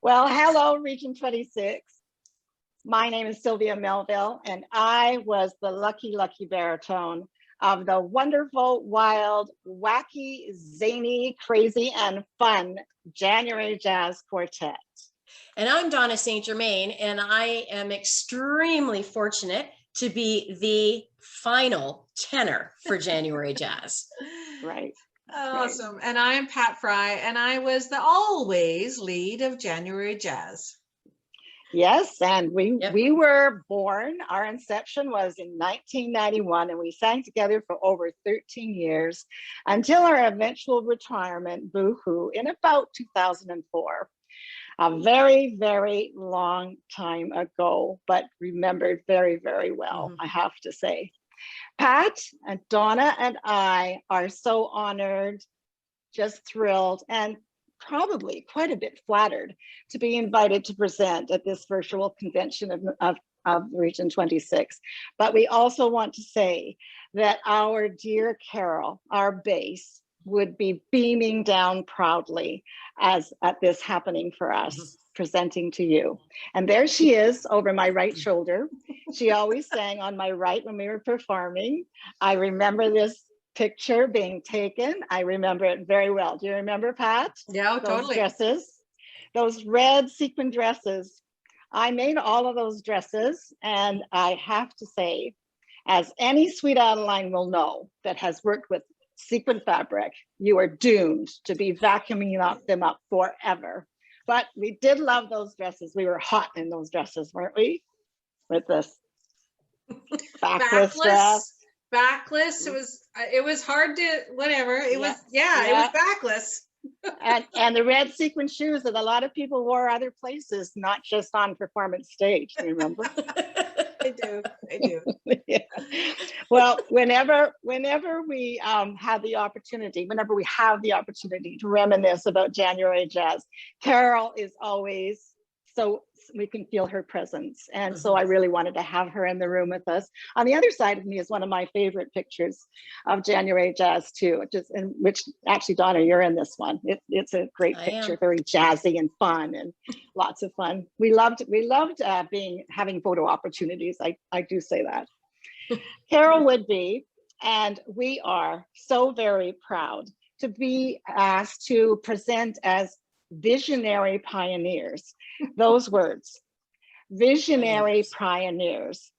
Well, hello, Region 26. My name is Sylvia Melville, and I was the lucky baritone of the wonderful, wild, wacky, zany, crazy, and fun January Jazz Quartet. And I'm Donna St. Germain, and I am extremely fortunate to be the final tenor for January Jazz. Right. Awesome. Right. And I'm Pat Fry, and I was the always lead of January Jazz. Yes, and we were born, our inception was in 1991, and we sang together for over 13 years until our eventual retirement, boo-hoo, in about 2004. A very, very long time ago, but remembered very, very well, I have to say. Pat and Donna and I are so honored, just thrilled, and probably quite a bit flattered to be invited to present at this virtual convention of Region 26. But we also want to say that our dear Carol, our bass, would be beaming down proudly as at this happening for us, presenting to you. And there she is over my right shoulder. She always sang on my right when we were performing. I remember this picture being taken. I remember it very well. Do you remember, Pat? Yeah, totally. Dresses, those red sequin dresses. I made all of those dresses, and I have to say, as any sweet Adeline will know that has worked with sequin fabric, you are doomed to be vacuuming them up forever. But we did love those dresses. We were hot in those dresses, weren't we? With this backless dress. Backless. It was hard to whatever. It was it was backless. and the red sequin shoes that a lot of people wore other places, not just on performance stage. Remember? I do. Yeah. Well, whenever we have the opportunity to reminisce about January Jazz, Carol is always so we can feel her presence. And so I really wanted to have her in the room with us. On the other side of me is one of my favorite pictures of January Jazz too, which actually, Donna, you're in this one. It's a great picture, very jazzy and fun and lots of fun. We loved having photo opportunities. I do say that. Carol would be, and we are so very proud to be asked to present as visionary pioneers. Those words, visionary pioneers.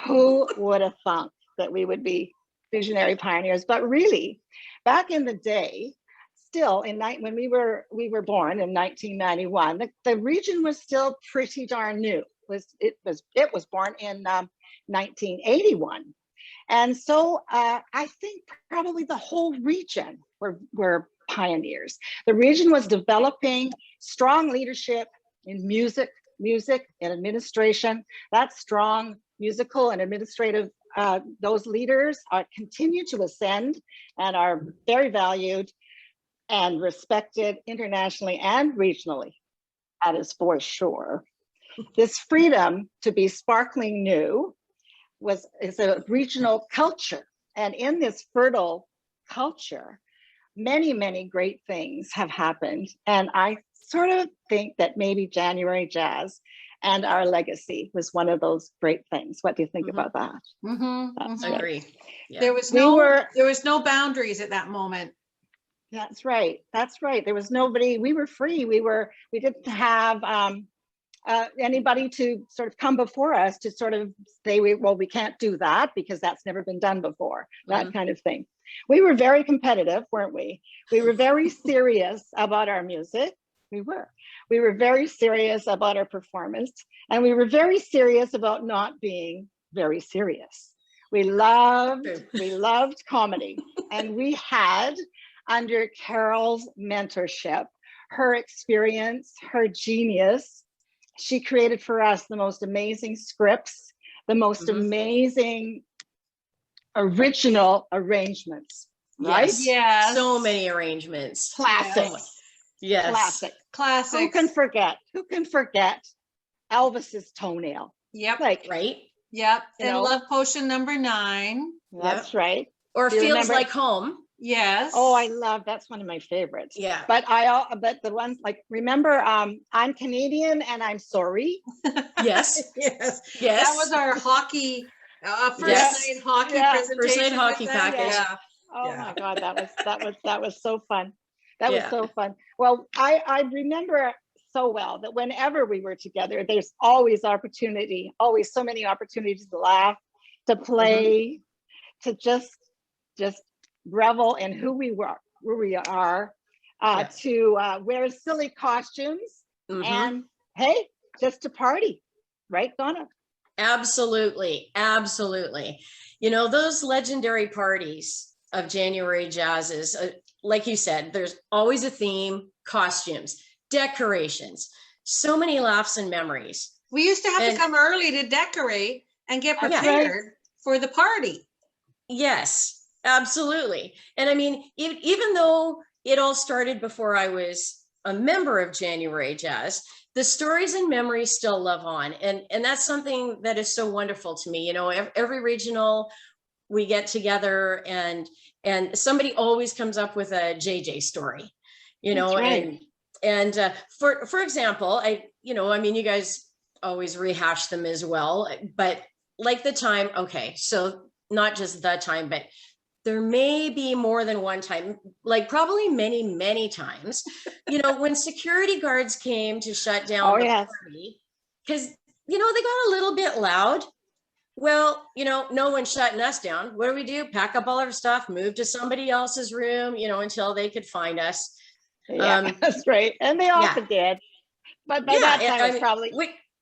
Who would have thought that we would be visionary pioneers? But really, back in the day, still when we were born in 1991, the region was still pretty darn new. It was born in 1981. And so I think probably the whole region were pioneers. The region was developing strong leadership in music and administration. That strong musical and administrative, those leaders continue to ascend and are very valued and respected internationally and regionally. That is for sure. This freedom to be sparkling new is a regional culture. And in this fertile culture, many, many great things have happened. And I sort of think that maybe January Jazz and our legacy was one of those great things. What do you think about that? I agree. Yeah. There was no boundaries at that moment. That's right. There was nobody. We were free. We didn't have anybody to sort of come before us to sort of say, we can't do that because that's never been done before, that kind of thing. We were very competitive, weren't we? We were very serious about our music. We were very serious about our performance, and we were very serious about not being very serious. We loved comedy, and we had, under Carol's mentorship, her experience, her genius, she created for us the most amazing scripts, the most amazing original arrangements, right? Yes. So many arrangements. Classics. Yes. Classic. Who can forget Elvis's toenail? Yep. Right. Yep. And Love Potion #9. That's right. Or Feels Like Home. Yes. Oh, I love, that's one of my favorites. Yeah. But but the ones like, remember, I'm Canadian and I'm sorry. Yes. Yes. Yes. That was our hockey, first Yes. night hockey Yeah. presentation. First night with hockey them. package. Yeah. Oh Yeah. my God, that was so fun. That was Yeah. so fun. Well, I remember so well that whenever we were together, there's always opportunity, always so many opportunities to laugh, to play, to just revel in who we are, Yes. to wear silly costumes, Mhm. and hey, just to party, right, Donna? Absolutely. Absolutely. You know, those legendary parties of January Jazzes, like you said, there's always a theme, costumes, decorations, so many laughs and memories. We used to have And- to come early to decorate and get That's prepared for the party. Yes, absolutely. And I mean, even though it all started before I was a member of January Jazz, the stories and memories still live on. And that's something that is so wonderful to me. You know, every regional, we get together and somebody always comes up with a JJ story, you know. That's right. And for example, I mean, you guys always rehash them as well, but like the time, okay, so not just the time, but there may be more than one time, like probably many times, you know, when security guards came to shut down the yes. party, because, you know, they got a little bit loud. Well, you know, no one's shutting us down. What do? Pack up all our stuff, move to somebody else's room, you know, until they could find us. Yeah, that's right. And they often did. But by that time, it's mean, probably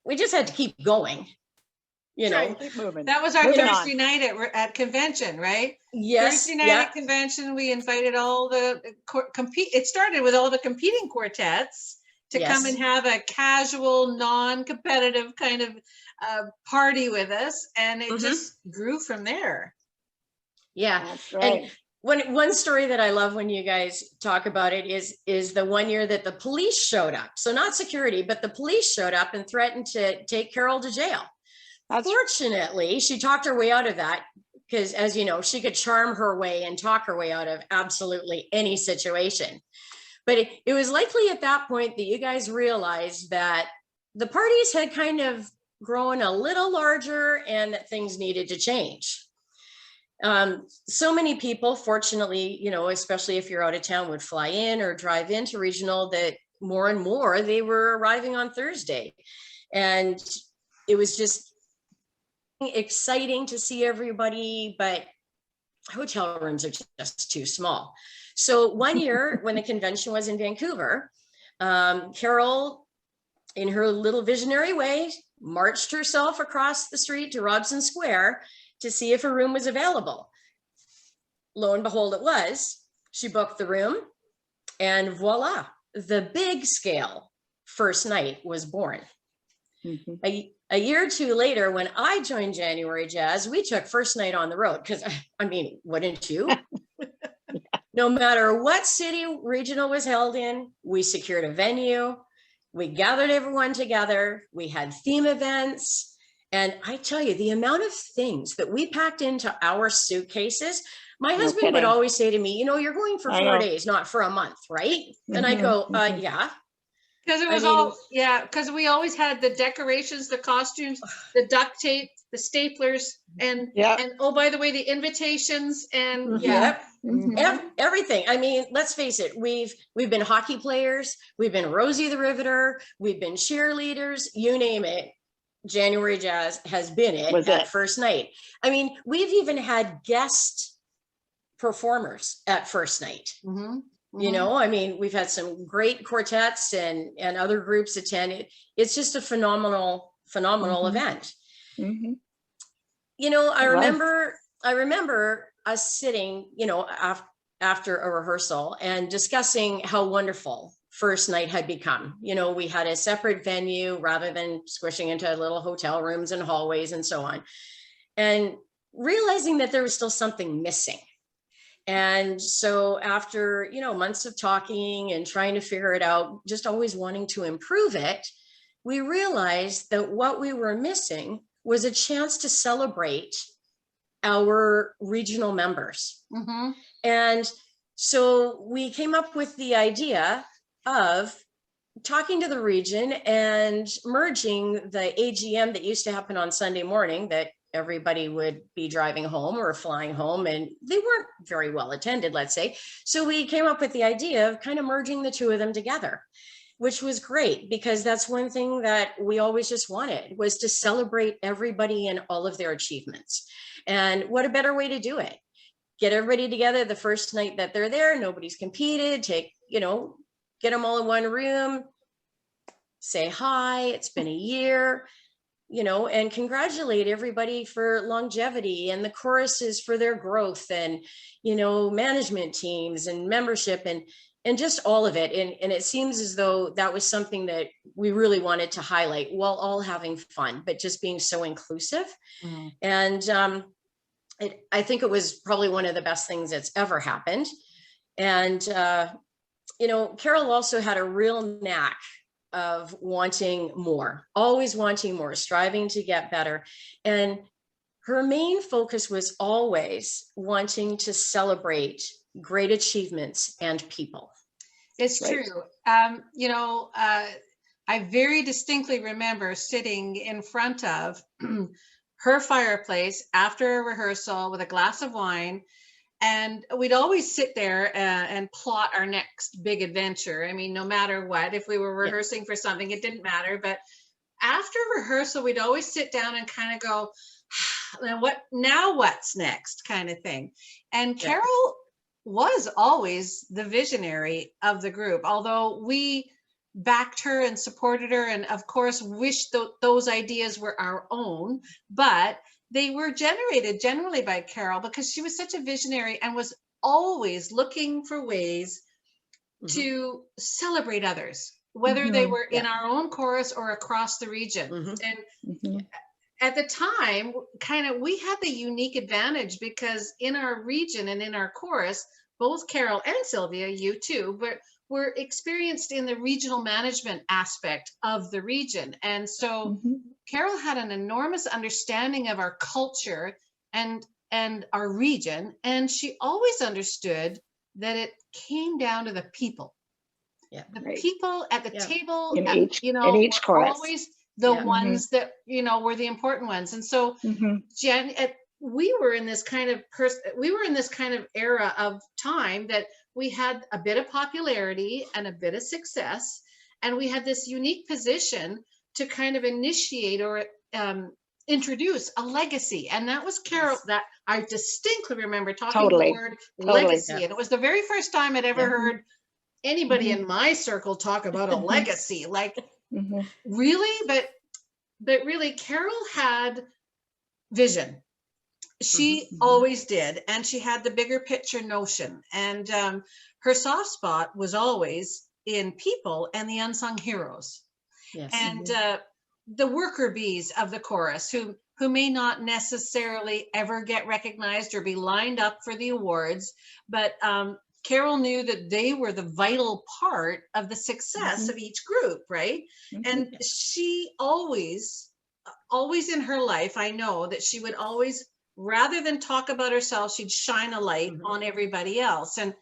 we just had to keep going, you know. keep moving. That was our Moving Thursday on. night at convention, right? Yes. Thursday night at convention, we invited all the compete. It started with all the competing quartets to come and have a casual, non-competitive kind of party with us, and it just grew from there. Yeah, that's right. And one story that I love when you guys talk about it is the one year that the police showed up. So not security, but the police showed up and threatened to take Carol to jail. Fortunately, she talked her way out of that, because, as you know, she could charm her way and talk her way out of absolutely any situation. But it was likely at that point that you guys realized that the parties had kind of grown a little larger and that things needed to change. So many people, fortunately, you know, especially if you're out of town, would fly in or drive into regional, that more and more they were arriving on Thursday. And it was just exciting to see everybody, but hotel rooms are just too small. So one year when the convention was in Vancouver, Carol, in her little visionary way, marched herself across the street to Robson Square to see if a room was available. Lo and behold, it was. She booked the room, and voila, the big scale first night was born. A year or two later, when I joined January Jazz, we took first night on the road, because, I mean, wouldn't you? No matter what city regional was held in, we secured a venue, we gathered everyone together, we had theme events. And I tell you, the amount of things that we packed into our suitcases, my husband would always say to me, you know, you're going for 4 days, not for a month, right? And I go, yeah. Because it was because we always had the decorations, the costumes, the duct tape, the staplers, and oh, by the way, the invitations and everything. I mean, let's face it, we've been hockey players, we've been Rosie the Riveter, we've been cheerleaders, you name it. January Jazz has been it at first night. I mean, we've even had guest performers at first night. You know, I mean, we've had some great quartets and other groups attend. It's just a phenomenal event. You know, I remember us sitting, you know, after a rehearsal and discussing how wonderful first night had become. You know, we had a separate venue rather than squishing into little hotel rooms and hallways and so on, and realizing that there was still something missing. And so after, you know, months of talking and trying to figure it out, just always wanting to improve it, we realized that what we were missing was a chance to celebrate our regional members. And So we came up with the idea of talking to the region and merging the AGM that used to happen on Sunday morning, that everybody would be driving home or flying home, and they weren't very well attended, let's say. So we came up with the idea of kind of merging the two of them together, which was great, because that's one thing that we always just wanted, was to celebrate everybody and all of their achievements. And what a better way to do it? Get everybody together the first night that they're there, nobody's competed, get them all in one room, say hi, it's been a year, and congratulate everybody for longevity, and the choruses for their growth, and, management teams and membership, and just all of it. And it seems as though that was something that we really wanted to highlight, while all having fun, but just being so inclusive. Mm-hmm. And I think it was probably one of the best things that's ever happened. And, Carol also had a real knack of wanting more, always wanting more, striving to get better. And her main focus was always wanting to celebrate great achievements and people. It's right. True. I very distinctly remember sitting in front of her fireplace after a rehearsal with a glass of wine. And we'd always sit there and plot our next big adventure. I mean, no matter what, if we were rehearsing for something, it didn't matter. But after rehearsal, we'd always sit down and kind of go, what's next kind of thing. And Carol was always the visionary of the group, although we backed her and supported her, and of course wished those ideas were our own, but they were generated generally by Carol, because she was such a visionary and was always looking for ways to celebrate others, whether they were in our own chorus or across the region. And at the time, we had the unique advantage, because in our region and in our chorus, both Carol and Sylvia, you too, but were experienced in the regional management aspect of the region. And so Carol had an enormous understanding of our culture and our region. And she always understood that it came down to the people. Yeah. The people at the table, in each chorus. Always the ones that, were the important ones. And so Jen, we were in this kind of era of time that we had a bit of popularity and a bit of success, and we had this unique position to kind of initiate or introduce a legacy. And that was Carol, that I distinctly remember talking the word legacy. And it was the very first time I'd ever heard anybody in my circle talk about a legacy, really, but really Carol had vision. She always did. And she had the bigger picture notion. And her soft spot was always in people and the unsung heroes. Yes. And the worker bees of the chorus who may not necessarily ever get recognized or be lined up for the awards, but Carol knew that they were the vital part of the success of each group, right? And she always in her life, I know that she would always, rather than talk about herself, she'd shine a light on everybody else. And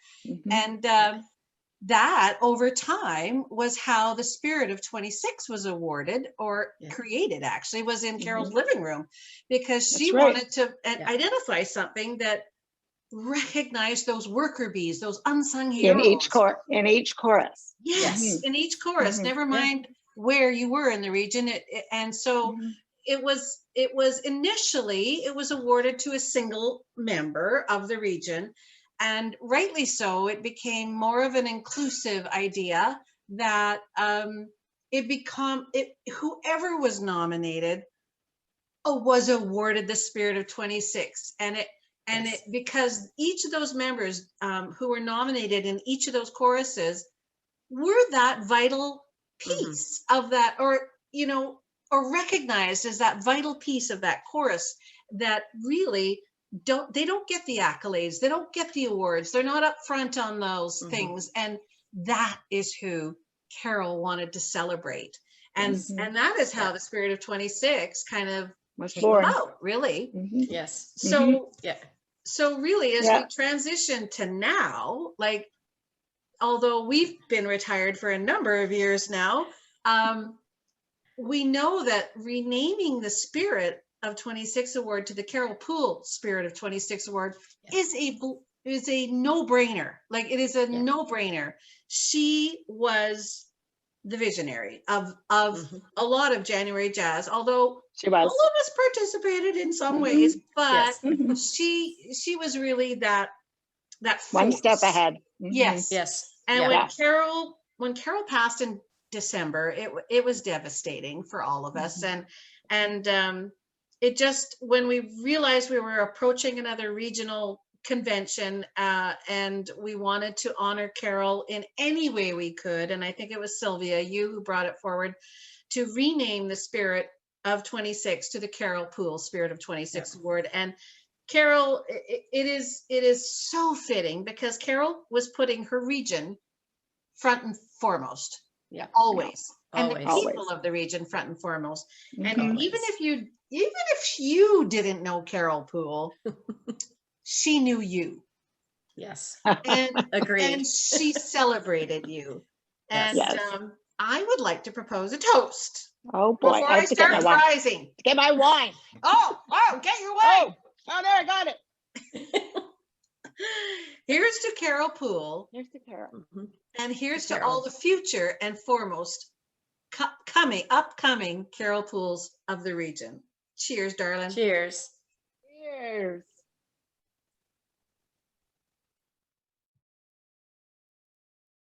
that over time was how the Spirit of 26 was awarded, or created, actually, was in Carol's living room, because she wanted to identify something that recognized those worker bees, those unsung heroes. In each chorus. Yes, in each chorus, never mind where you were in the region. And so it was initially awarded to a single member of the region, and rightly so. It became more of an inclusive idea that whoever was nominated was awarded the Spirit of 26, because each of those members who were nominated in each of those choruses were that vital piece of that, or recognized as that vital piece of that chorus that really don't get the accolades, they don't get the awards, they're not up front on those things. And that is who Carol wanted to celebrate. And that is how the Spirit of 26 kind of was born out, really. Yes. So so really, as we transition to now, like, although we've been retired for a number of years now, we know that renaming the Spirit of 26 Award to the Carol Poole Spirit of 26 Award is a no-brainer. Like, it is a no-brainer. She was the visionary of a lot of January Jazz, although she was. all of us participated in some ways, but she was really that one force. step ahead. Yes. And when Carol passed in December, it was devastating for all of us. And it just, when we realized we were approaching another regional convention, and we wanted to honor Carol in any way we could, and I think it was Sylvia, you who brought it forward, to rename the Spirit of 26 to the Carol Poole Spirit of 26 Award. And Carol, it is so fitting, because Carol was putting her region front and foremost. Always. And the people of the region front and foremost. And even if you didn't know Carol Poole, she knew you. Yes. And agreed. And she celebrated you. And Yes. I would like to propose a toast. Oh boy. Before I start rising. Get my wine. Oh, get your wine. Oh, there, I got it. Here's to Carol Poole. Here's to Carol. And here's to all the future and foremost upcoming Carol Pooles of the region. Cheers, darling. Cheers. Cheers.